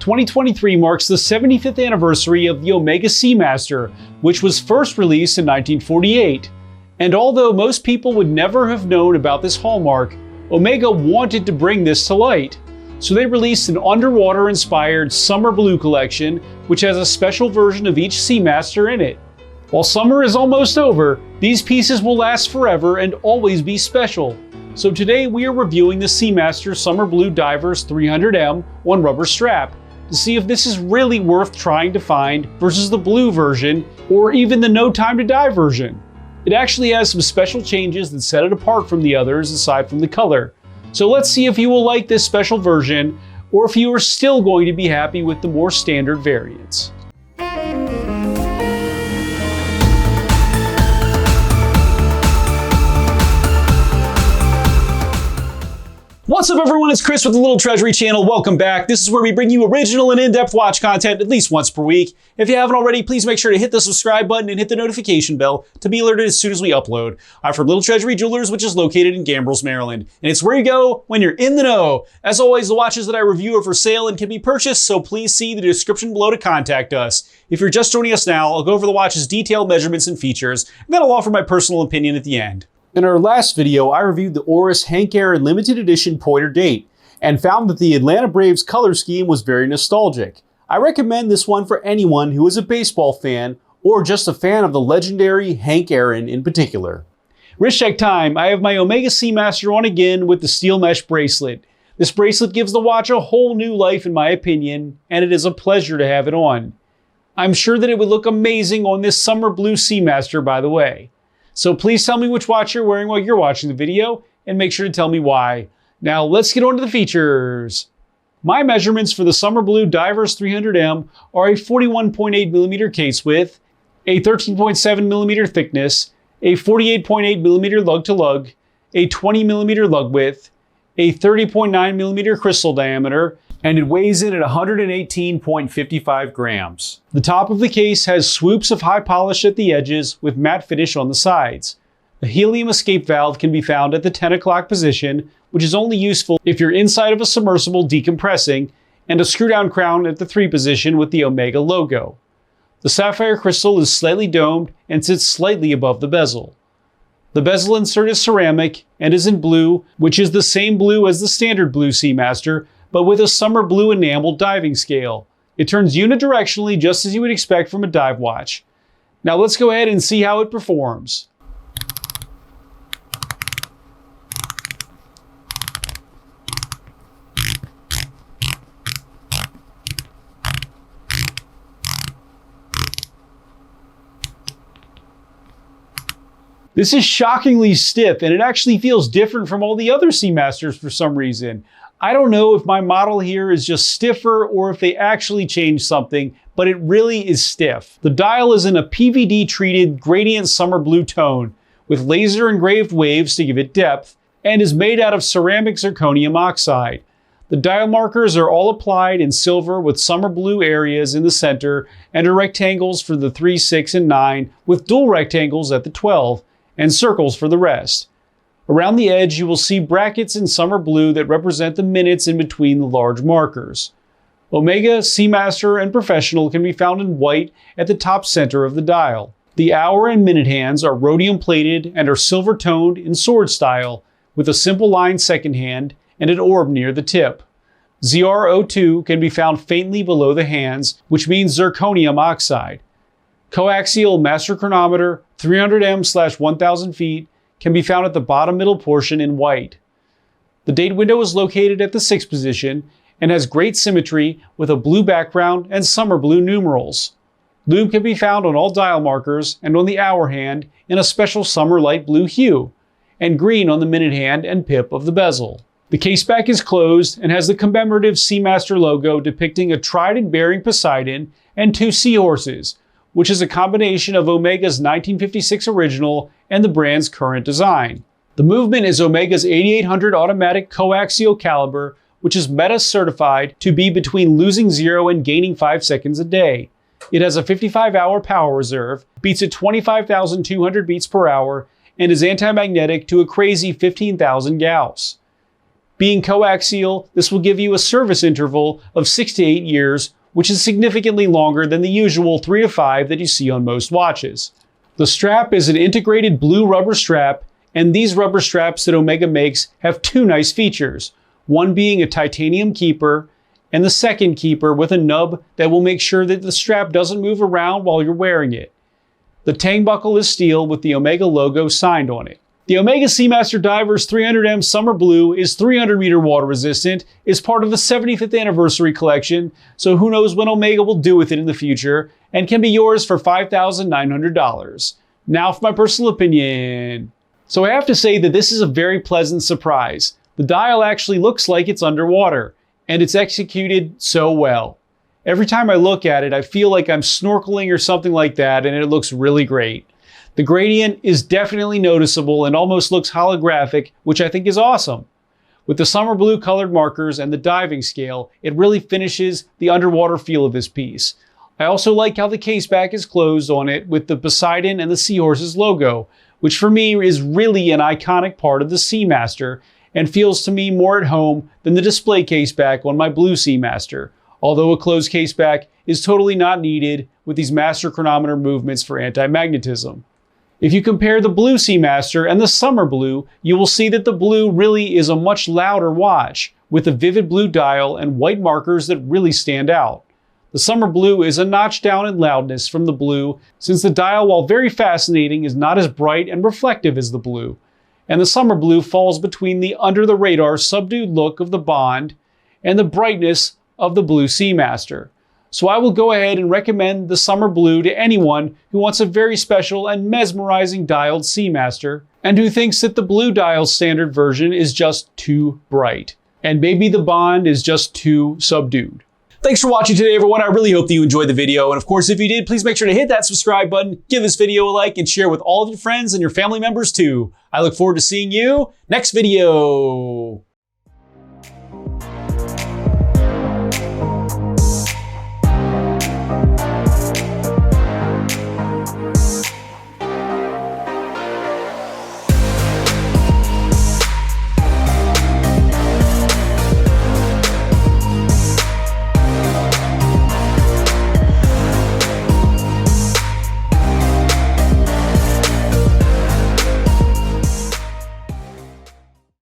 2023 marks the 75th anniversary of the Omega Seamaster, which was first released in 1948. And although most people would never have known about this hallmark, Omega wanted to bring this to light. So they released an underwater-inspired summer blue collection, which has a special version of each Seamaster in it. While summer is almost over, these pieces will last forever and always be special. So today we are reviewing the Seamaster Summer Blue Divers 300M on rubber strap to see if this is really worth trying to find versus the blue version or even the no time to dive version. It actually has some special changes that set it apart from the others aside from the color. So let's see if you will like this special version or if you are still going to be happy with the more standard variants. What's up everyone, it's Chris with the Little Treasury channel. Welcome back. This is where we bring you original and in-depth watch content at least once per week. If you haven't already, please make sure to hit the subscribe button and hit the notification bell to be alerted as soon as we upload. I'm from Little Treasury Jewelers, which is located in Gambrills, Maryland. And it's where you go when you're in the know. As always, the watches that I review are for sale and can be purchased, so please see the description below to contact us. If you're just joining us now, I'll go over the watch's detailed measurements and features, and then I'll offer my personal opinion at the end. In our last video, I reviewed the Oris Hank Aaron limited edition Pointer date and found that the Atlanta Braves color scheme was very nostalgic. I recommend this one for anyone who is a baseball fan or just a fan of the legendary Hank Aaron in particular. Wrist check time. I have my Omega Seamaster on again with the steel mesh bracelet. This bracelet gives the watch a whole new life in my opinion, and it is a pleasure to have it on. I'm sure that it would look amazing on this summer blue Seamaster, by the way. So please tell me which watch you're wearing while you're watching the video, and make sure to tell me why. Now let's get on to the features. My measurements for the Summer Blue Divers 300M are a 41.8mm case width, a 13.7mm thickness, a 48.8mm lug to lug, a 20mm lug width, a 30.9mm crystal diameter, and it weighs in at 118.55 grams. The top of the case has swoops of high polish at the edges with matte finish on the sides. A helium escape valve can be found at the 10 o'clock position, which is only useful if you're inside of a submersible decompressing, and a screw down crown at the 3 position with the Omega logo. The sapphire crystal is slightly domed and sits slightly above the bezel. The bezel insert is ceramic and is in blue, which is the same blue as the standard blue Seamaster, but with a summer blue enameled diving scale. It turns unidirectionally just as you would expect from a dive watch. Now let's go ahead and see how it performs. This is shockingly stiff, and it actually feels different from all the other Seamasters for some reason. I don't know if my model here is just stiffer or if they actually changed something, but it really is stiff. The dial is in a PVD-treated gradient summer blue tone with laser engraved waves to give it depth and is made out of ceramic zirconium oxide. The dial markers are all applied in silver with summer blue areas in the center and are rectangles for the 3, 6, and 9 with dual rectangles at the 12 and circles for the rest. Around the edge, you will see brackets in summer blue that represent the minutes in between the large markers. Omega, Seamaster, and Professional can be found in white at the top center of the dial. The hour and minute hands are rhodium-plated and are silver-toned in sword style, with a simple line second hand and an orb near the tip. ZR02 can be found faintly below the hands, which means zirconium oxide. Co-Axial Master Chronometer 300M/1000 feet can be found at the bottom middle portion in white. The date window is located at the 6th position and has great symmetry with a blue background and summer blue numerals. Lube can be found on all dial markers and on the hour hand in a special summer light blue hue, and green on the minute hand and pip of the bezel. The case back is closed and has the commemorative Seamaster logo depicting a trident-bearing Poseidon and 2 seahorses, which is a combination of Omega's 1956 original and the brand's current design. The movement is Omega's 8800 automatic Co-Axial calibre, which is meta certified to be between losing 0 and gaining 5 seconds a day. It has a 55-hour power reserve, beats at 25,200 beats per hour, and is anti-magnetic to a crazy 15,000 Gauss. Being coaxial, this will give you a service interval of 6 to 8 years, which is significantly longer than the usual 3 to 5 that you see on most watches. The strap is an integrated blue rubber strap, and these rubber straps that Omega makes have two nice features, one being a titanium keeper, and the second keeper with a nub that will make sure that the strap doesn't move around while you're wearing it. The tang buckle is steel with the Omega logo signed on it. The Omega Seamaster Diver's 300M Summer Blue is 300 meter water resistant, is part of the 75th anniversary collection, so who knows what Omega will do with it in the future, and can be yours for $5,900. Now for my personal opinion. So I have to say that this is a very pleasant surprise. The dial actually looks like it's underwater, and it's executed so well. Every time I look at it, I feel like I'm snorkeling or something like that, and it looks really great. The gradient is definitely noticeable and almost looks holographic, which I think is awesome. With the summer blue colored markers and the diving scale, it really finishes the underwater feel of this piece. I also like how the case back is closed on it with the Poseidon and the seahorses logo, which for me is really an iconic part of the Seamaster and feels to me more at home than the display case back on my blue Seamaster, although a closed case back is totally not needed with these master chronometer movements for anti-magnetism. If you compare the blue Seamaster and the summer blue, you will see that the blue really is a much louder watch, with a vivid blue dial and white markers that really stand out. The summer blue is a notch down in loudness from the blue, since the dial, while very fascinating, is not as bright and reflective as the blue. And the summer blue falls between the under the radar subdued look of the Bond and the brightness of the blue Seamaster. So I will go ahead and recommend the summer blue to anyone who wants a very special and mesmerizing dialed Seamaster, and who thinks that the blue dial standard version is just too bright, and maybe the Bond is just too subdued. Thanks for watching today, everyone. I really hope that you enjoyed the video. And of course, if you did, please make sure to hit that subscribe button, give this video a like, and share with all of your friends and your family members too. I look forward to seeing you next video.